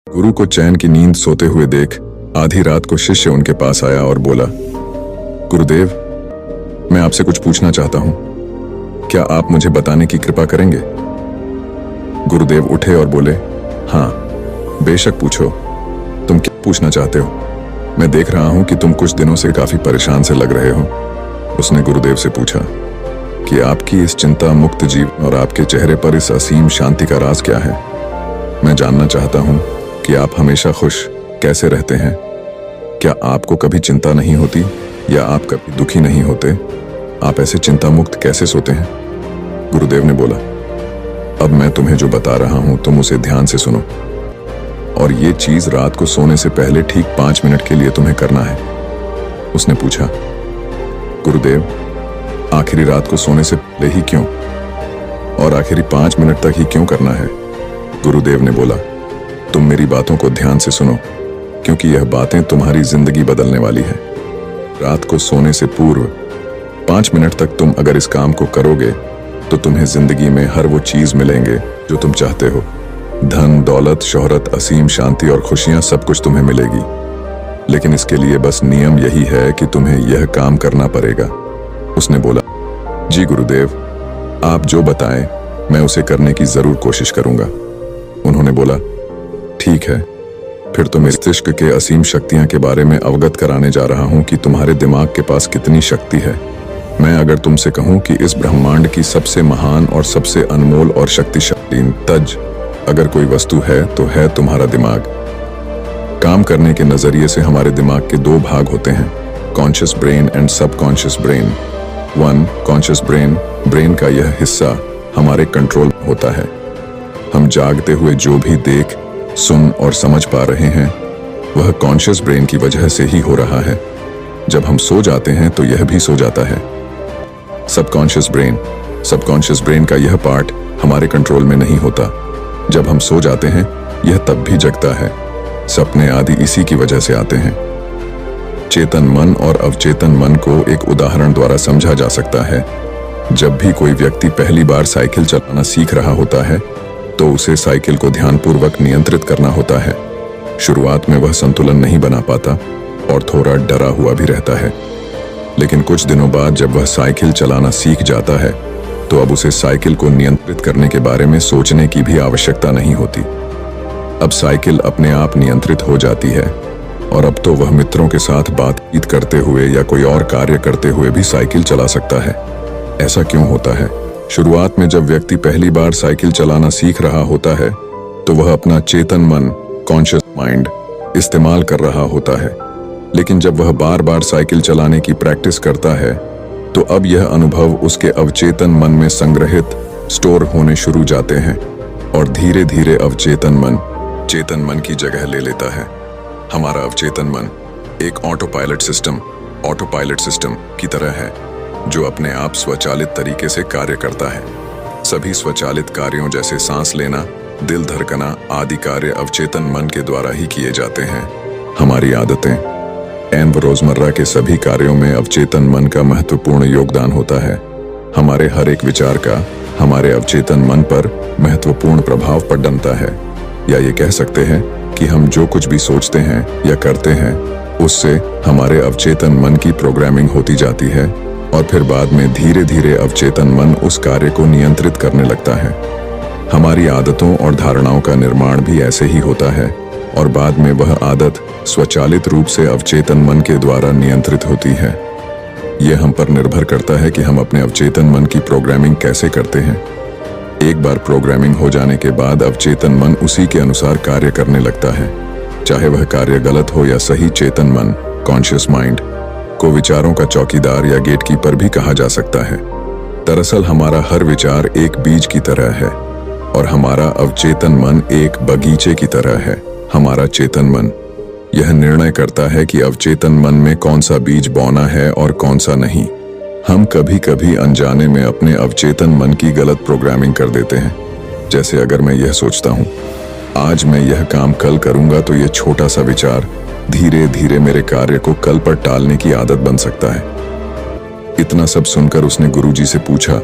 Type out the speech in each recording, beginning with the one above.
गुरु को चैन की नींद सोते हुए देख आधी रात को शिष्य उनके पास आया और बोला, गुरुदेव, मैं आपसे कुछ पूछना चाहता हूं, क्या आप मुझे बताने की कृपा करेंगे? गुरुदेव उठे और बोले, हाँ, बेशक पूछो, तुम क्या पूछना चाहते हो? मैं देख रहा हूं कि तुम कुछ दिनों से काफी परेशान से लग रहे हो। उसने गुरुदेव से पूछा कि आपकी इस चिंता मुक्त जीवन और आपके चेहरे पर इस असीम शांति का राज क्या है? मैं जानना चाहता हूं कि आप हमेशा खुश कैसे रहते हैं। क्या आपको कभी चिंता नहीं होती या आप कभी दुखी नहीं होते? आप ऐसे चिंता मुक्त कैसे सोते हैं? गुरुदेव ने बोला, अब मैं तुम्हें जो बता रहा हूं तुम उसे ध्यान से सुनो, और ये चीज रात को सोने से पहले ठीक 5 मिनट के लिए तुम्हें करना है। उसने पूछा, गुरुदेव, आखिरी रात को सोने से पहले ही क्यों, और आखिरी 5 मिनट तक ही क्यों करना है? गुरुदेव ने बोला, तुम मेरी बातों को ध्यान से सुनो, क्योंकि यह बातें तुम्हारी जिंदगी बदलने वाली है। रात को सोने से पूर्व 5 मिनट तक तुम अगर इस काम को करोगे तो तुम्हें जिंदगी में हर वो चीज मिलेंगे जो तुम चाहते हो। धन, दौलत, शोहरत, असीम शांति और खुशियां सब कुछ तुम्हें मिलेगी। लेकिन इसके लिए बस नियम यही है कि तुम्हें यह काम करना पड़ेगा। उसने बोला, जी गुरुदेव, आप जो बताएं मैं उसे करने की जरूर कोशिश करूंगा। उन्होंने बोला, ठीक है, फिर तो मैं मस्तिष्क के असीम शक्तियां के बारे में अवगत कराने जा रहा हूं कि तुम्हारे दिमाग के पास कितनी शक्ति है। मैं अगर तुमसे कहूं कि इस ब्रह्मांड की सबसे महान और सबसे अनमोल और शक्तिशाली तज अगर कोई वस्तु है तो है तुम्हारा दिमाग। काम करने के नजरिए से हमारे दिमाग के 2 भाग होते हैं, conscious brain and subconscious brain. 1 conscious brain, brain का यह हिस्सा हमारे कंट्रोल में होता है। हम जागते हुए जो भी देख, सुन और समझ पा रहे हैं वह कॉन्शियस ब्रेन की वजह से ही हो रहा है। जब हम सो जाते हैं तो यह भी सो जाता है। सबकॉन्शियस ब्रेन का यह पार्ट हमारे कंट्रोल में नहीं होता। जब हम सो जाते हैं यह तब भी जगता है। सपने आदि इसी की वजह से आते हैं। चेतन मन और अवचेतन मन को एक उदाहरण द्वारा समझा जा सकता है। जब भी कोई व्यक्ति पहली बार साइकिल चलाना सीख रहा होता है तो उसे साइकिल को ध्यानपूर्वक नियंत्रित करना होता है। शुरुआत में वह संतुलन नहीं बना पाता और थोड़ा डरा हुआ भी रहता है, लेकिन कुछ दिनों बाद जब वह साइकिल चलाना सीख जाता है तो अब उसे साइकिल को नियंत्रित करने के बारे में सोचने की भी आवश्यकता नहीं होती। अब साइकिल अपने आप नियंत्रित हो जाती है और अब तो वह मित्रों के साथ बातचीत करते हुए या कोई और कार्य करते हुए भी साइकिल चला सकता है। ऐसा क्यों होता है? शुरुआत में जब व्यक्ति पहली बार साइकिल चलाना सीख रहा होता है तो वह अपना चेतन मन, कॉन्शियस माइंड इस्तेमाल कर रहा होता है, लेकिन जब वह बार बार साइकिल चलाने की प्रैक्टिस करता है तो अब यह अनुभव उसके अवचेतन मन में संग्रहित, स्टोर होने शुरू जाते हैं और धीरे धीरे अवचेतन मन चेतन मन की जगह ले लेता है। हमारा अवचेतन मन एक ऑटो पायलट सिस्टम की तरह है जो अपने आप स्वचालित तरीके से कार्य करता है। सभी स्वचालित कार्यों जैसे सांस लेना, दिल धड़कना आदि कार्य अवचेतन मन के द्वारा ही किए जाते हैं। हमारी आदतें एवं रोजमर्रा के सभी कार्यों में अवचेतन मन का महत्वपूर्ण योगदान होता है। हमारे हर एक विचार का हमारे अवचेतन मन पर महत्वपूर्ण प्रभाव पड़ता है, या ये कह सकते हैं कि हम जो कुछ भी सोचते हैं या करते हैं उससे हमारे अवचेतन मन की प्रोग्रामिंग होती जाती है और फिर बाद में धीरे धीरे अवचेतन मन उस कार्य को नियंत्रित करने लगता है। हमारी आदतों और धारणाओं का निर्माण भी ऐसे ही होता है और बाद में वह आदत स्वचालित रूप से अवचेतन मन के द्वारा नियंत्रित होती है। यह हम पर निर्भर करता है कि हम अपने अवचेतन मन की प्रोग्रामिंग कैसे करते हैं। एक बार प्रोग्रामिंग हो जाने के बाद अवचेतन मन उसी के अनुसार कार्य करने लगता है, चाहे वह कार्य गलत हो या सही। चेतन मन, कॉन्शियस माइंड को विचारों का चौकीदार या गेटकीपर भी कहा जा सकता है। दरअसल हमारा हर विचार एक बीज की तरह है और हमारा अवचेतन मन एक बगीचे की तरह है। हमारा चेतन मन यह निर्णय करता है कि अवचेतन मन में कौन सा बीज बोना है और कौन सा नहीं। हम कभी कभी अनजाने में अपने अवचेतन मन की गलत प्रोग्रामिंग कर देते हैं। जैसे अगर मैं यह सोचता हूँ, आज मैं यह काम कल करूंगा, तो यह छोटा सा विचार धीरे धीरे मेरे कार्य को कल पर टालने की आदत बन सकता है। इतना सब सुनकर उसने गुरुजी से पूछा,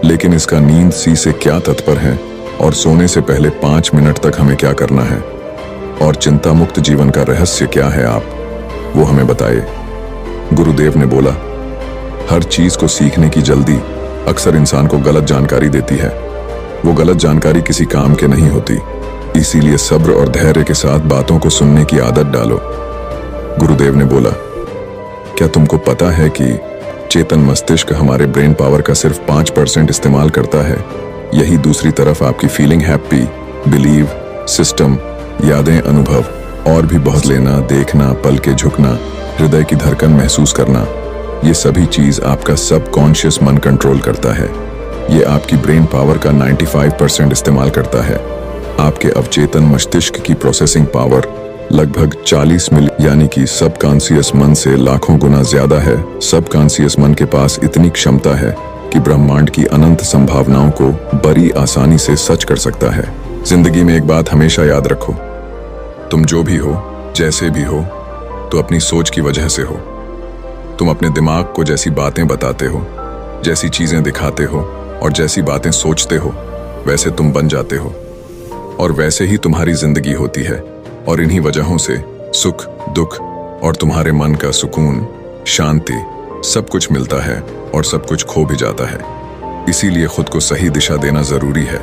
लेकिन इसका नींद सी से क्या तात्पर्य है और सोने से पहले 5 मिनट तक हमें क्या करना है? और चिंता मुक्त जीवन का रहस्य क्या है, आप वो हमें बताइए। गुरुदेव ने बोला, हर चीज को सीखने की जल्दी अक्सर इंसान को गलत जानकारी देती है। वो गलत जानकारी किसी काम के नहीं होती, इसीलिए सब्र और धैर्य के साथ बातों को सुनने की आदत डालो। गुरुदेव ने बोला, क्या तुमको पता है कि चेतन मस्तिष्क हमारे ब्रेन पावर का सिर्फ 5% इस्तेमाल करता है। यही दूसरी तरफ आपकी फीलिंग, हैप्पी, बिलीव, सिस्टम, यादें, अनुभव और भी बहुत लेना, देखना, पल के झुकना, हृदय की धड़कन महसूस करना, ये सभी चीज आपका सबकॉन्शियस मन कंट्रोल करता है। ये आपकी ब्रेन पावर का 95% इस्तेमाल करता है। आपके अवचेतन मस्तिष्क की प्रोसेसिंग पावर लगभग 40 मिलियन यानी कि सबकॉन्शियस मन से लाखों गुना ज्यादा है। सबकॉन्शियस मन के पास इतनी क्षमता है कि ब्रह्मांड की अनंत संभावनाओं को बड़ी आसानी से सच कर सकता है। जिंदगी में एक बात हमेशा याद रखो, तुम जो भी हो, जैसे भी हो, तो अपनी सोच की वजह से हो। तुम अपने दिमाग को जैसी बातें बताते हो, जैसी चीजें दिखाते हो और जैसी बातें सोचते हो, वैसे तुम बन जाते हो और वैसे ही तुम्हारी जिंदगी होती है। और इन्हीं वजहों से सुख, दुख और तुम्हारे मन का सुकून, शांति, सब कुछ मिलता है और सब कुछ खो भी जाता है। इसीलिए खुद को सही दिशा देना जरूरी है।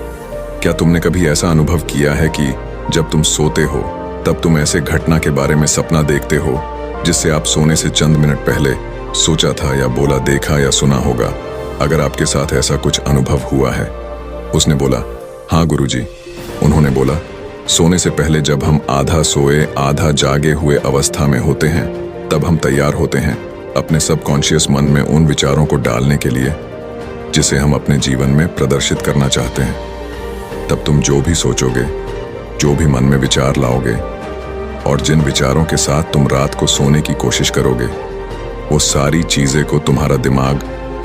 क्या तुमने कभी ऐसा अनुभव किया है कि जब तुम सोते हो तब तुम ऐसे घटना के बारे में सपना देखते हो जिससे आप सोने से चंद मिनट पहले सोचा था या बोला, देखा या सुना होगा? अगर आपके साथ ऐसा कुछ अनुभव हुआ है? उसने बोला, हाँ गुरुजी। उन्होंने बोला, सोने से पहले जब हम आधा सोए आधा जागे हुए अवस्था में होते हैं तब हम तैयार होते हैं अपने सबकॉन्शियस मन में उन विचारों को डालने के लिए जिसे हम अपने जीवन में प्रदर्शित करना चाहते हैं। तब तुम जो भी सोचोगे, जो भी मन में विचार लाओगे और जिन विचारों के साथ तुम रात को सोने की कोशिश करोगे, वो सारी चीजें को तुम्हारा दिमाग,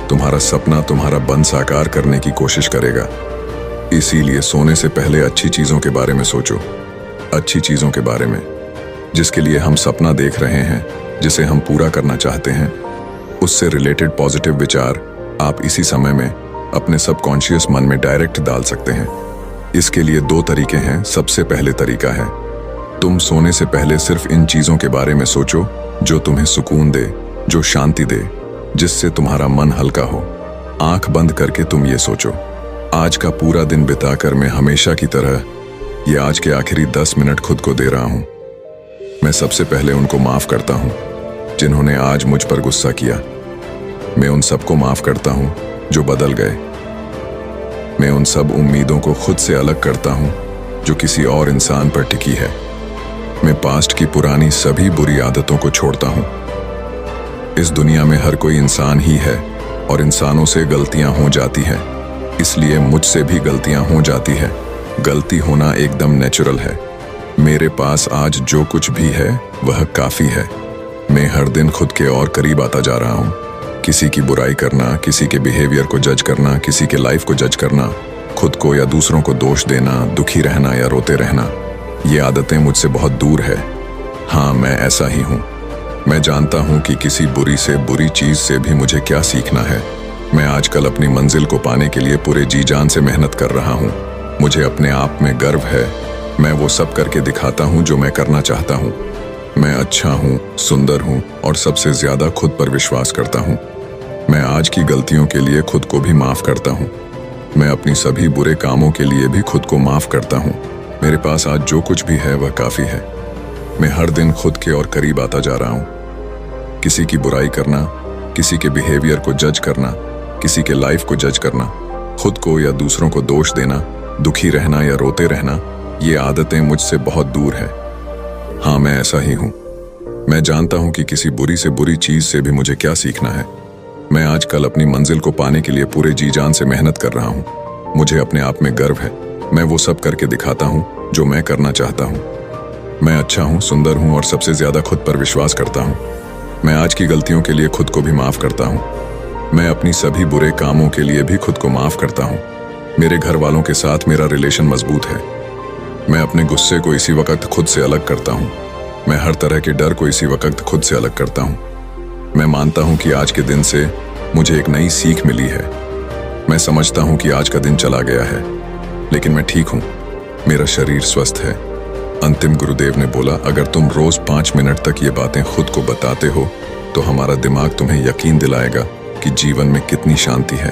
तुम्हारा सपना, तुम्हारा बन साकार करने की कोशिश करेगा। इसीलिए सोने से पहले अच्छी चीजों के बारे में सोचो, अच्छी चीजों के बारे में जिसके लिए हम सपना देख रहे हैं, जिसे हम पूरा करना चाहते हैं, उससे रिलेटेड पॉजिटिव विचार आप इसी समय में अपने सबकॉन्शियस मन में डायरेक्ट डाल सकते हैं। इसके लिए 2 तरीके हैं। सबसे पहले तरीका है, तुम सोने से पहले सिर्फ इन चीजों के बारे में सोचो जो तुम्हें सुकून दे, जो शांति दे, जिससे तुम्हारा मन हल्का हो। आंख बंद करके तुम ये सोचो, आज का पूरा दिन बिताकर मैं हमेशा की तरह ये आज के आखिरी 10 मिनट खुद को दे रहा हूं। मैं सबसे पहले उनको माफ करता हूं जिन्होंने आज मुझ पर गुस्सा किया। मैं उन सबको माफ करता हूं जो बदल गए। मैं उन सब उम्मीदों को खुद से अलग करता हूं जो किसी और इंसान पर टिकी है। मैं पास्ट की पुरानी सभी बुरी आदतों को छोड़ता हूं। इस दुनिया में हर कोई इंसान ही है और इंसानों से गलतियां हो जाती हैं, इसलिए मुझसे भी गलतियां हो जाती है। गलती होना एकदम नेचुरल है। मेरे पास आज जो कुछ भी है वह काफी है। मैं हर दिन खुद के और करीब आता जा रहा हूँ। किसी की बुराई करना, किसी के बिहेवियर को जज करना, किसी के लाइफ को जज करना, खुद को या दूसरों को दोष देना, दुखी रहना या रोते रहना, ये आदतें मुझसे बहुत दूर है। हाँ, मैं ऐसा ही हूँ। मैं जानता हूँ कि किसी बुरी से बुरी चीज से भी मुझे क्या सीखना है। मैं आजकल अपनी मंजिल को पाने के लिए पूरे जी जान से मेहनत कर रहा हूँ। मुझे अपने आप में गर्व है। मैं वो सब करके दिखाता हूँ जो मैं करना चाहता हूँ। मैं अच्छा हूँ, सुंदर हूँ और सबसे ज्यादा खुद पर विश्वास करता हूँ। मैं आज की गलतियों के लिए खुद को भी माफ करता हूँ। मैं अपनी सभी बुरे कामों के लिए भी खुद को माफ करता हूँ। मेरे पास आज जो कुछ भी है वह काफी है। मैं हर दिन खुद के और करीब आता जा रहा हूँ। किसी की बुराई करना, किसी के बिहेवियर को जज करना, किसी के लाइफ को जज करना, खुद को या दूसरों को दोष देना, दुखी रहना या रोते रहना, ये आदतें मुझसे बहुत दूर है। हाँ, मैं ऐसा ही हूँ। मैं जानता हूँ कि किसी बुरी से बुरी चीज से भी मुझे क्या सीखना है। मैं आजकल अपनी मंजिल को पाने के लिए पूरे जी जान से मेहनत कर रहा हूँ। मुझे अपने आप में गर्व है। मैं वो सब करके दिखाता हूँ जो मैं करना चाहता हूँ। मैं अच्छा हूँ, सुंदर हूँ और सबसे ज्यादा खुद पर विश्वास करता हूँ। मैं आज की गलतियों के लिए खुद को भी माफ करता हूँ। मैं अपनी सभी बुरे कामों के लिए भी खुद को माफ करता हूँ। मेरे घर वालों के साथ मेरा रिलेशन मजबूत है। मैं अपने गुस्से को इसी वक्त खुद से अलग करता हूँ। मैं हर तरह के डर को इसी वक्त खुद से अलग करता हूँ। मैं मानता हूँ कि आज के दिन से मुझे एक नई सीख मिली है। मैं समझता हूँ कि आज का दिन चला गया है, लेकिन मैं ठीक हूँ। मेरा शरीर स्वस्थ है, अंतिम गुरुदेव ने बोला, अगर तुम रोज 5 मिनट तक ये बातें खुद को बताते हो तो हमारा दिमाग तुम्हें यकीन दिलाएगा कि जीवन में कितनी शांति है।